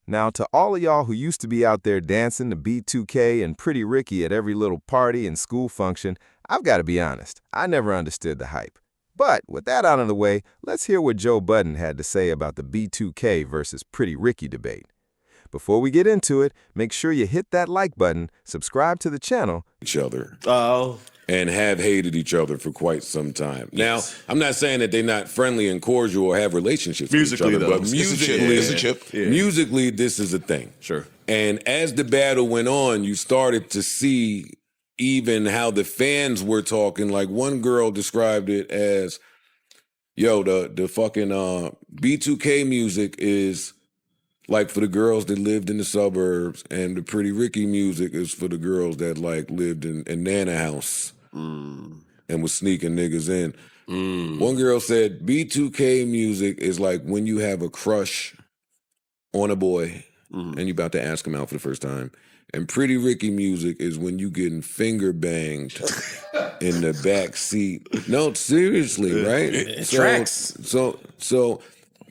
Now, to all of y'all who used to be out there dancing to B2K and Pretty Ricky at every little party and school function, I've got to be honest, I never understood the hype. But with that out of the way, let's hear what Joe Budden had to say about the B2K versus Pretty Ricky debate. Before we get into it, make sure you hit that like button, subscribe to the channel. Each other. Oh. And have hated each other for quite some time. Yes. Now, I'm not saying that they're not friendly and cordial or have relationships musically, with each other, though. but musically, it's a chip. Yeah. Musically, this is a thing. Sure. And as the battle went on, you started to see even how the fans were talking. Like one girl described it as, yo, the fucking B2K music is like for the girls that lived in the suburbs, and the Pretty Ricky music is for the girls that like lived in Nana House and was sneaking niggas in. One girl said B2K music is like when you have a crush on a boy and you're about to ask him out for the first time. And Pretty Ricky music is when you getting finger banged in the back seat. No, seriously, right? It tracks. So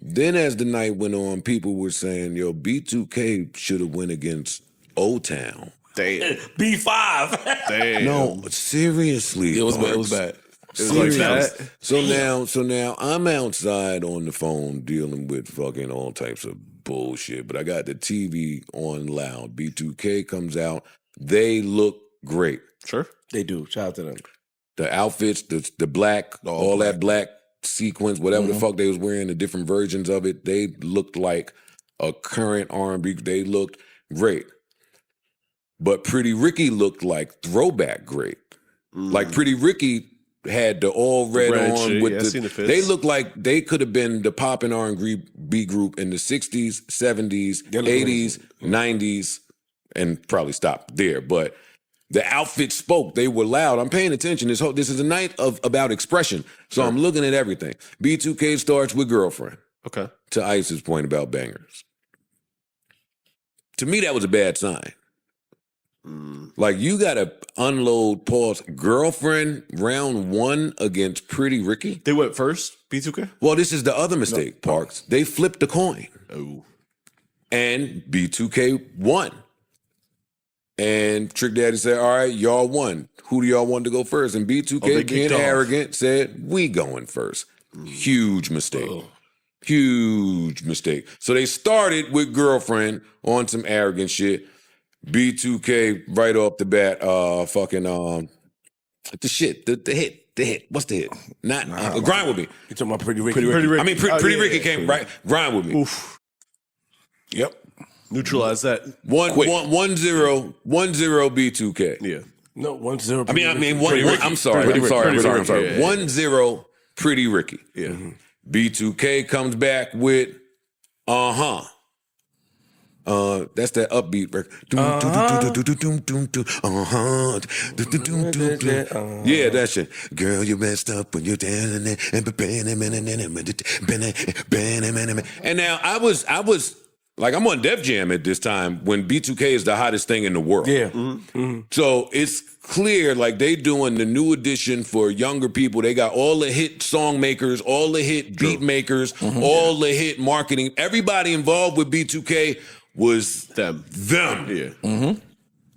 then as the night went on, people were saying, yo, B2K should have went against O-Town. Damn. B5. Damn. No, seriously. It was bad. It was bad. Seriously. So now I'm outside on the phone dealing with fucking all types of bullshit, but I got the TV on loud. B2K comes out. They look great. Sure. They do. Shout out to them. The outfits, the black, all that black sequence, whatever the fuck they was wearing, the different versions of it, they looked like a current R&B. They looked great. But Pretty Ricky looked like throwback great. Like Pretty Ricky had the all red on shit, with yeah, the they looked like they could have been the pop and R&B group in the 60s, 70s, 80s, 90s, and probably stopped there. But the outfit spoke. They were loud. I'm paying attention. This is a night about expression. So I'm looking at everything. B2K starts with Girlfriend. Okay. To Ice's point about bangers. To me, that was a bad sign. Like, you got to unload, pause. Girlfriend, round one against Pretty Ricky. They went first, B2K? Well, this is the other mistake, Parks. They flipped the coin. Oh. And B2K won. And Trick Daddy said, all right, y'all won. Who do y'all want to go first? And B2K, being arrogant, said, we going first. Huge mistake. Huge mistake. So they started with Girlfriend on some arrogant shit. B2K right off the bat, the hit. What's the hit? Not Grind With Me. You talking about Pretty Ricky? Pretty Ricky. I mean, Pretty Ricky came right. Grind With Me. Oof. Yep. Neutralize that. 1-0 B2K. Yeah. No, 1-0. I'm sorry. 1-0 Pretty Ricky. Yeah. B2K comes back with that's that upbeat record. Yeah, that shit. Girl, you messed up when you're down and now I was like, I'm on Def Jam at this time when B2K is the hottest thing in the world. Yeah. So it's clear, like, they doing the new edition for younger people. They got all the hit song makers, all the hit beat makers, all the hit marketing. Everybody involved with B2K was them. Yeah.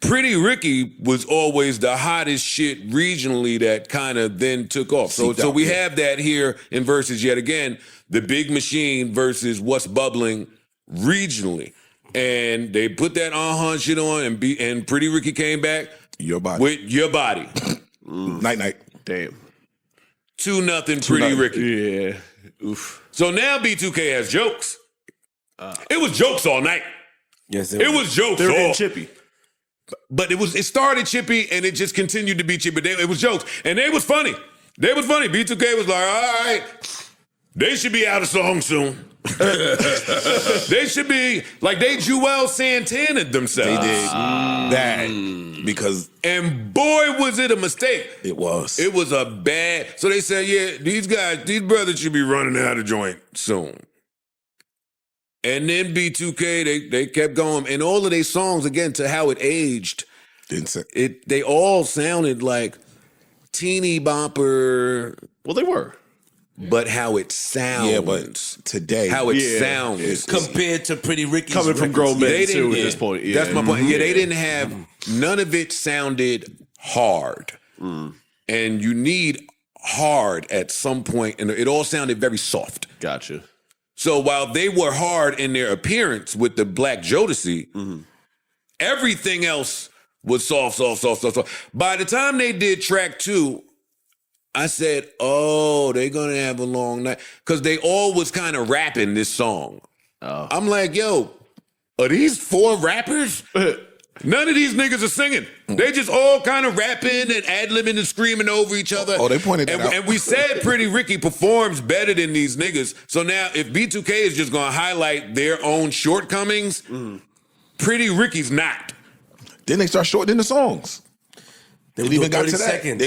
Pretty Ricky was always the hottest shit regionally that kind of then took off. So we have that here in Versus yet again, the Big Machine versus What's Bubbling regionally. And they put that shit on, and Pretty Ricky came back Your Body. with Your Body. Night. Damn. 2-0 Pretty Ricky. Yeah. Oof. So now B2K has jokes. It was jokes all night. Yes, It was jokes They were all getting chippy. But it started chippy and it just continued to be chippy. It was jokes. And they was funny. B2K was like, all right, they should be out of song soon. They should be, like, they Joel Santana themselves. They did that because... And boy, was it a mistake. It was. It was a bad... So they said, yeah, these brothers should be running out of joint soon. And then B2K, they kept going. And all of their songs, again, to how it aged, they all sounded like teeny bopper. Well, they were. but how it sounds. Yeah, but today, how it Yeah, sounds. Compared to Pretty Ricky's Coming from grown men They too didn't- at this point. Yeah. That's my point. Yeah, they didn't have, none of it sounded hard. And you need hard at some point, and it all sounded very soft. Gotcha. So while they were hard in their appearance with the Black Jodeci, everything else was soft. By the time they did track 2, I said, oh, they're going to have a long night. Because they all was kind of rapping this song. I'm like, yo, are these 4 rappers? None of these niggas are singing. They just all kind of rapping and ad-libbing and screaming over each other. Oh, they pointed that out. And we said Pretty Ricky performs better than these niggas. So now if B2K is just going to highlight their own shortcomings, Pretty Ricky's not. then they start shortening the songs. They It were even doing got to 30 that. seconds.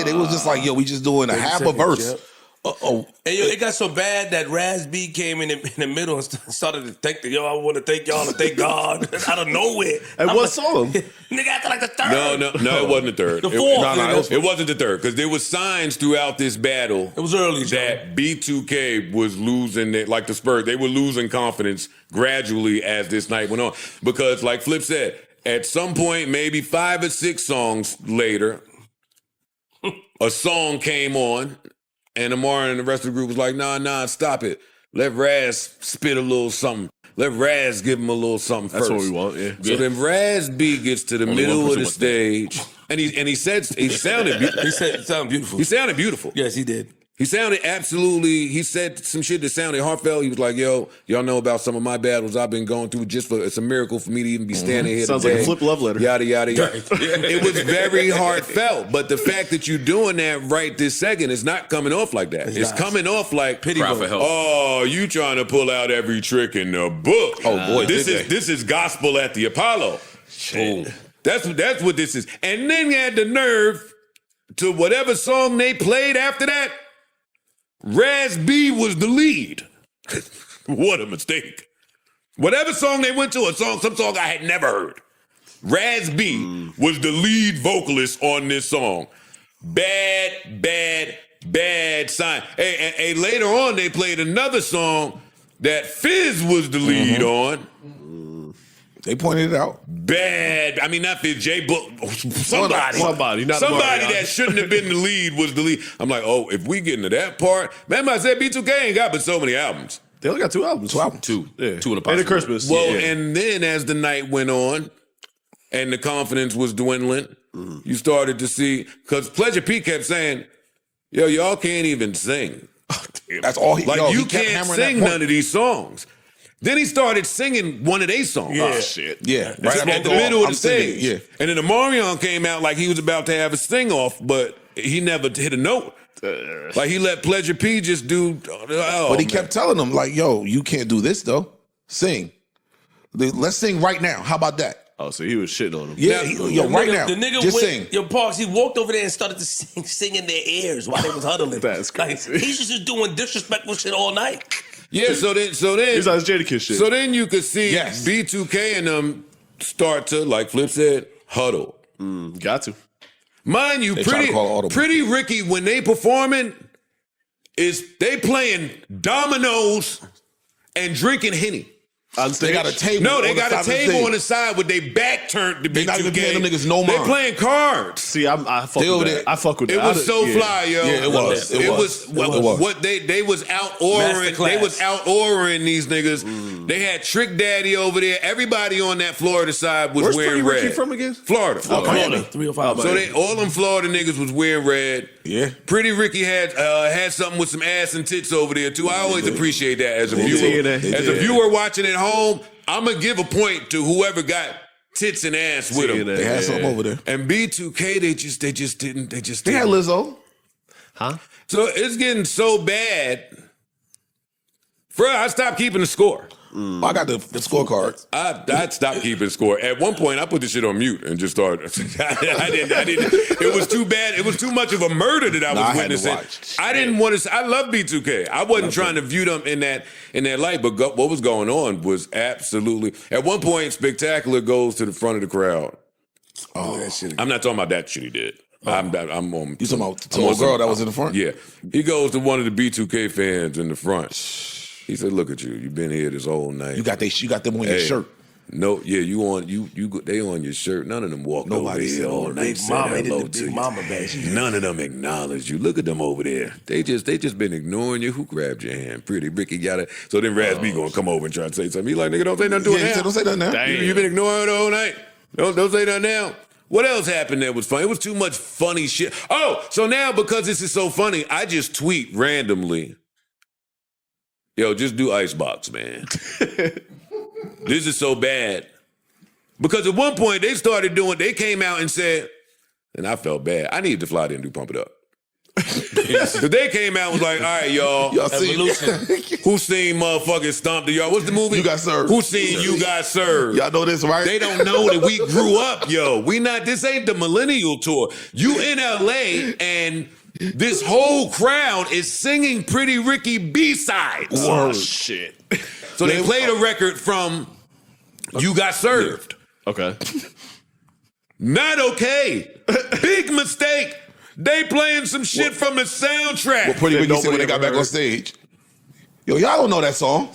They was just like, yo, we just doing a half a 30 verse. seconds, Uh-oh. And yo, it got so bad that Raz B came in the middle and started to thank I want to thank y'all and thank God out of nowhere. And I'm what like, song? Nigga acting like the third. No, it wasn't the third. The fourth. It wasn't the third, because there was signs throughout this battle. It was early, Joe. that B2K was losing it, like the Spurs. They were losing confidence gradually as this night went on. Because, like Flip said, at some point, maybe 5 or 6 songs later, a song came on, and Amar and the rest of the group was like, nah, stop it. Let Raz spit a little something. Let Raz give him a little something That's first. what we want, yeah. So then Raz B gets to the middle one of the person wants stage, and he sounded beautiful. He said it sounded beautiful. He sounded beautiful. Yes, he did. He sounded absolutely, he said some shit that sounded heartfelt. He was like, yo, y'all know about some of my battles I've been going through it's a miracle for me to even be standing here Sounds today. like a Flip love letter. Yada, yada, yada. It was very heartfelt, but the fact that you're doing that right this second is not coming off like that. It's not. coming off like, Pity Cry vote. for help. oh, you trying to pull out every trick in the book. Oh, boy, This did is they. gospel at the Apollo. Shit. That's what this is. And then you had the nerve to whatever song they played after that, Raz B was the lead. What a mistake. Whatever song they went to, some song I had never heard. Raz B was the lead vocalist on this song. Bad sign. Hey, later on they played another song that Fizz was the lead on. They pointed it out. Bad. I mean, not Fizz, J Book. Somebody not Mario. that shouldn't have been the lead was the lead. I'm like, oh, if we get into that part, remember I said B2K ain't got but so many albums. They only got 2 albums. 2 albums. 2. Yeah. 2 in a And possible. a Christmas. Well, yeah. and then as the night went on and the confidence was dwindling, you started to see, because Pleasure P kept saying, yo, y'all can't even sing. That's all he. Like, yo, you he kept can't hammering sing that point. none of these songs. Then he started singing one of their songs. Yeah. Oh, shit. Yeah, Right after at the go off, middle of I'm the singing, stage. Yeah, And then the Marion came out like he was about to have a sing off, but he never hit a note. Like he let Pleasure P just do. Oh, but he man. kept telling them like, "Yo, you can't do this though. Sing. Let's sing right now. How about that? Oh, so he was shitting on him. Yeah, yo, right now. The nigga Just went, sing. Yo, Parks, he walked over there and started to sing in their ears while they was huddling. That's crazy. Like, he's just doing disrespectful shit all night. Yeah, so then He's on his Jadakiss shit. So then you could see Yes. B2K and them start to, like Flip said, huddle. Got to. Mind you, They try to call it audible. Pretty Ricky, when they performing, they playing dominoes and drinking Henny. On stage. They got a table. No, they on the got side a of the table stage. on the side with their back turned to B2K. They not even paying them niggas no They mind. playing cards. See, I fuck They over with there- that. I fuck with It that. was so fly, yo. Yeah, it was. It was. what they was out ordering. Masterclass. They was out ordering these niggas. They had Trick Daddy over there. Everybody on that Florida side was Where's wearing Pretty Ricky red. from again? Florida. Miami. 305. So all them Florida niggas was wearing red. Yeah. Pretty Ricky had something with some ass and tits over there too. I always appreciate that as a viewer. did. As a viewer watching at home, I'm gonna give a point to whoever got tits and ass with them. They had something over there. And B2K, they just didn't. They had Lizzo. So it's getting so bad. I stopped keeping the score. I got the scorecard. I stopped keeping score. At one point, I put the shit on mute and just started. I didn't. It was too bad. It was too much of a murder that I was I had to witnessing. watch. I didn't want to. I love B2K. I wasn't trying to view them in that light. But what was going on was absolutely. At one point, Spectacular goes to the front of the crowd. Oh, that shit. I'm not talking about that shit he did. I'm on. You talking about I'm a on girl that was in the front? Yeah. He goes to one of the B2K fans in the front. He said, "Look at you. You've been here this whole night. You got them on your shirt. No, yeah, they on your shirt. None of them walked over Nobody there all said night. Big Mama, they hello did the to Big you. Mama badge. None of them acknowledged you. Look at them over there. They just been ignoring you. Who grabbed your hand? Pretty Ricky got it. So then Raz B gonna come over and try to say something. He like, nigga, don't say nothing to Yeah, her he now. said, don't say nothing now. You been ignoring her the whole night. Don't say nothing now. What else happened that was funny? It was too much funny shit. Oh, so now because this is so funny, I just tweet randomly. Yo, just do Icebox, man. This is so bad. Because at one point they came out and said, and I felt bad. I needed to fly there and do Pump It Up. So they came out and was like, all right, y'all. Who seen motherfucking Stomp the Yard? What's the movie? You Got Served. Who seen You Got Served? Y'all know this, right? They don't know that we grew up, yo. This ain't the millennial tour. You in LA and this whole crowd is singing Pretty Ricky B-sides. Oh, shit. So they played a record from You Got Served. Okay. Not okay. Big mistake. They playing some shit from the soundtrack. What Pretty Ricky said when nobody they got ever back on heard. stage. Yo, y'all don't know that song.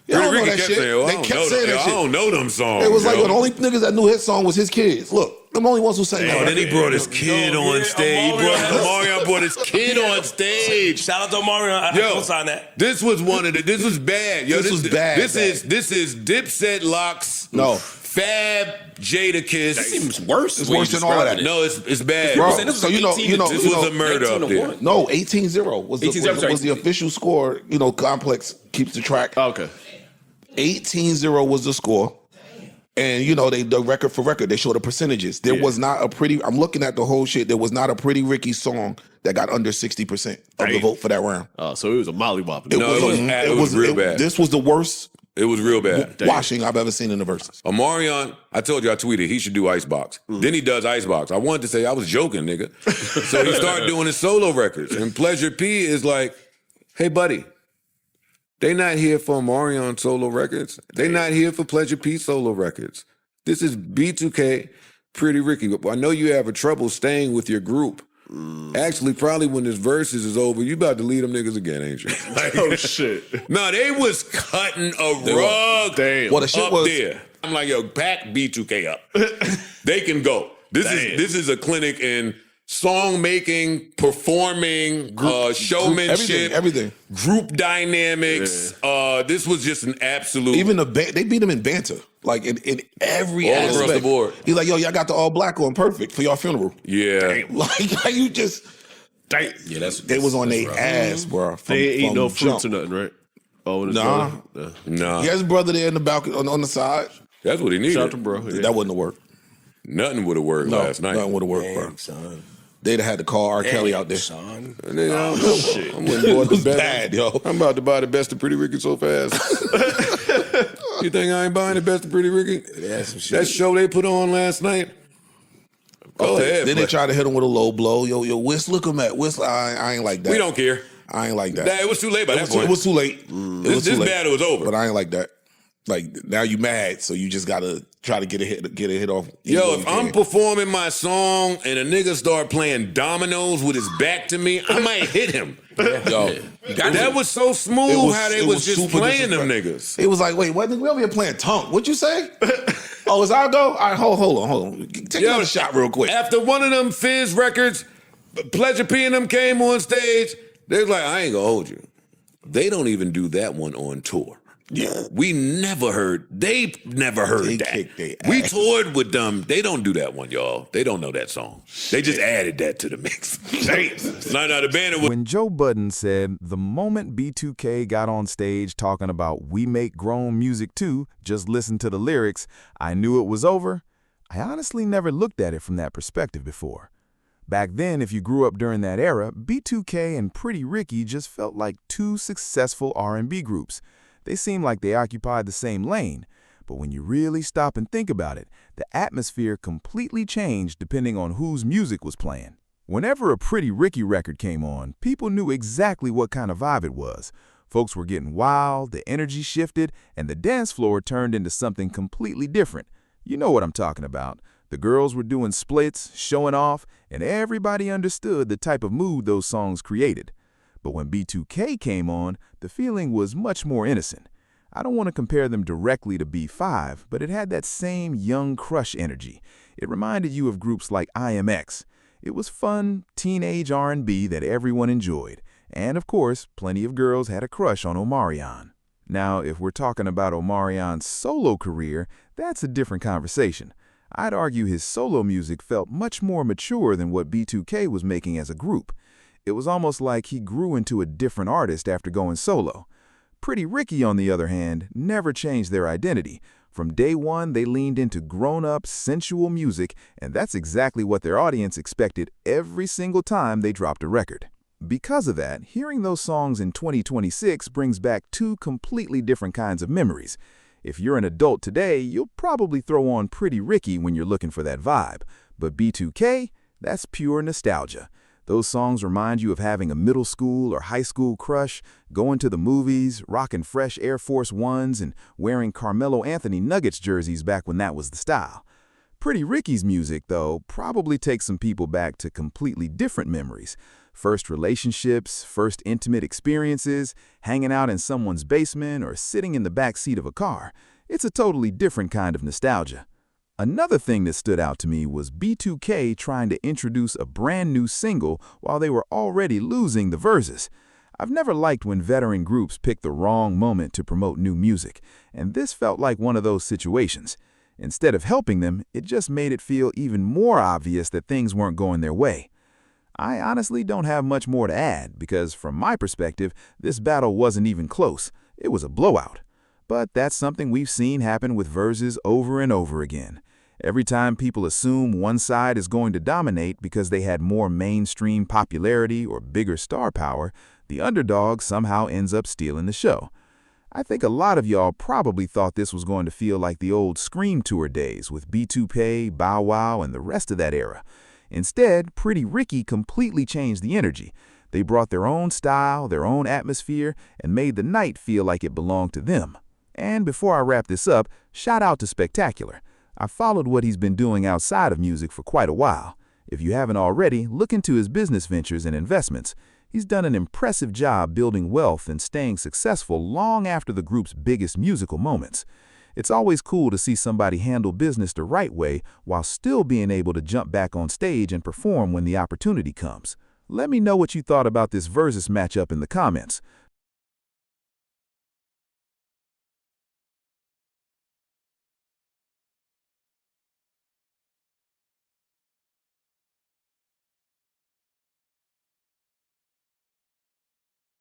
Y'all don't know that shit. They kept saying that I shit. don't know them songs. It was like yo. the only niggas that knew his song was his kids. Look, them only ones who sang Oh, that. then he brought his kid on stage. Omarion brought his kid on stage. Shout out to Omarion. I Yo, co-sign that. this was bad. Yo, This was bad, This is Dipset Locks. No. Fab Jadakiss. That seems worse. It's worse than all of that. No, it's bad. Bro, This was so you know, 18 to This was a murder up there. No, 18-0 was 18-0, was the official score. You know, Complex keeps the track. Okay. 18-0 was the score. And you know, the record for record, they show the percentages. There was not a Pretty, I'm looking at the whole shit, there was not a Pretty Ricky song that got under 60% of the Right. vote for that round. So it was a mollywop. No, it was real bad. This was the worst It was real bad. washing I've ever seen in the verses. Omarion, I told you I tweeted he should do Icebox. Then he does Icebox. I wanted to say I was joking, nigga. So he started doing his solo records. And Pleasure P is like, hey, buddy, they not here for Omarion solo records. They not here for Pleasure P solo records. This is B2K, Pretty Ricky. I know you have a trouble staying with your group. Actually, probably when this verses is over, you about to lead them niggas again, ain't you? Like, Oh, shit. no, they was cutting a rug Damn. Well, the shit up was there. I'm like, yo, pack B2K up. They can go. This is a clinic in song making, performing, showmanship, everything. group dynamics. This was just an absolute. Even they beat him in banter, like in every All aspect. across the board. He's like, yo, y'all got the all black on, perfect for your funeral. Yeah. Like you just, Damn. Yeah, that's they was on that's their rough. ass, bro. From, They ain't eat from no jump. fruits or nothing, right? Oh, and his Nah. brother? Nah. He has his brother there in the balcony on the side. That's what he needed. Shout out to bro. Yeah. That wouldn't have worked. Nothing would have worked last night. Nothing would have worked, bro. Damn, son. They'd have had to call R. Kelly out there. Son. Nigga, I'm wouldn't bought It was the best. bad, yo. I'm about to buy the best of Pretty Ricky so fast. You think I ain't buying the best of Pretty Ricky? That show they put on last night. Go ahead. Then they but tried to hit him with a low blow. Yo, Whist, look him at Whist. I ain't like that. we don't care. I ain't like that. It was too late by that point. It was too late. It was This too late. battle was over. But I ain't like that. Like now you mad, so you just gotta try to get a hit off. Yo, if I'm performing my song and a nigga start playing dominoes with his back to me, I might hit him. yo, That was so smooth It was- how they it was was just super playing them disrespectful. niggas. it was like, wait, what? We over here playing tongue. What'd you say? Oh, it's our go. All right, hold on. Take Yo, another shot real quick. After one of them Fizz records, Pleasure P and them came on stage, they was like, I ain't gonna hold you. They don't even do that one on tour. Yeah. They never heard They that. kicked they We ass. toured with them. They don't do that one, y'all. They don't know that song. They just added that to the mix. No, the band was When Joe Budden said, the moment B2K got on stage talking about we make grown music too, just listen to the lyrics, I knew it was over, I honestly never looked at it from that perspective before. Back then, if you grew up during that era, B2K and Pretty Ricky just felt like two successful R&B groups. They seemed like they occupied the same lane, but when you really stop and think about it, the atmosphere completely changed depending on whose music was playing. Whenever a Pretty Ricky record came on, people knew exactly what kind of vibe it was. Folks were getting wild, the energy shifted, and the dance floor turned into something completely different. You know what I'm talking about. The girls were doing splits, showing off, and everybody understood the type of mood those songs created. But when B2K came on, the feeling was much more innocent. I don't want to compare them directly to B5, but it had that same young crush energy. It reminded you of groups like IMX. It was fun, teenage R&B that everyone enjoyed. And of course, plenty of girls had a crush on Omarion. Now, if we're talking about Omarion's solo career, that's a different conversation. I'd argue his solo music felt much more mature than what B2K was making as a group. It was almost like he grew into a different artist after going solo. Pretty Ricky, on the other hand, never changed their identity. From day one, they leaned into grown-up, sensual music, and that's exactly what their audience expected every single time they dropped a record. Because of that, hearing those songs in 2026 brings back two completely different kinds of memories. If you're an adult today, you'll probably throw on Pretty Ricky when you're looking for that vibe. But B2K, that's pure nostalgia. Those songs remind you of having a middle school or high school crush, going to the movies, rocking fresh Air Force Ones, and wearing Carmelo Anthony Nuggets jerseys back when that was the style. Pretty Ricky's music, though, probably takes some people back to completely different memories. First relationships, first intimate experiences, hanging out in someone's basement, or sitting in the back seat of a car. It's a totally different kind of nostalgia. Another thing that stood out to me was B2K trying to introduce a brand new single while they were already losing the VERZUZ. I've never liked when veteran groups pick the wrong moment to promote new music, and this felt like one of those situations. Instead of helping them, it just made it feel even more obvious that things weren't going their way. I honestly don't have much more to add because, from my perspective, this battle wasn't even close. It was a blowout. But that's something we've seen happen with VERZUZ over and over again. Every time people assume one side is going to dominate because they had more mainstream popularity or bigger star power, the underdog somehow ends up stealing the show. I think a lot of y'all probably thought this was going to feel like the old Scream Tour days with B2K, Bow Wow, and the rest of that era. Instead, Pretty Ricky completely changed the energy. They brought their own style, their own atmosphere, and made the night feel like it belonged to them. And before I wrap this up, shout out to Spectacular. I've followed what he's been doing outside of music for quite a while. If you haven't already, look into his business ventures and investments. He's done an impressive job building wealth and staying successful long after the group's biggest musical moments. It's always cool to see somebody handle business the right way while still being able to jump back on stage and perform when the opportunity comes. Let me know what you thought about this VERZUZ matchup in the comments.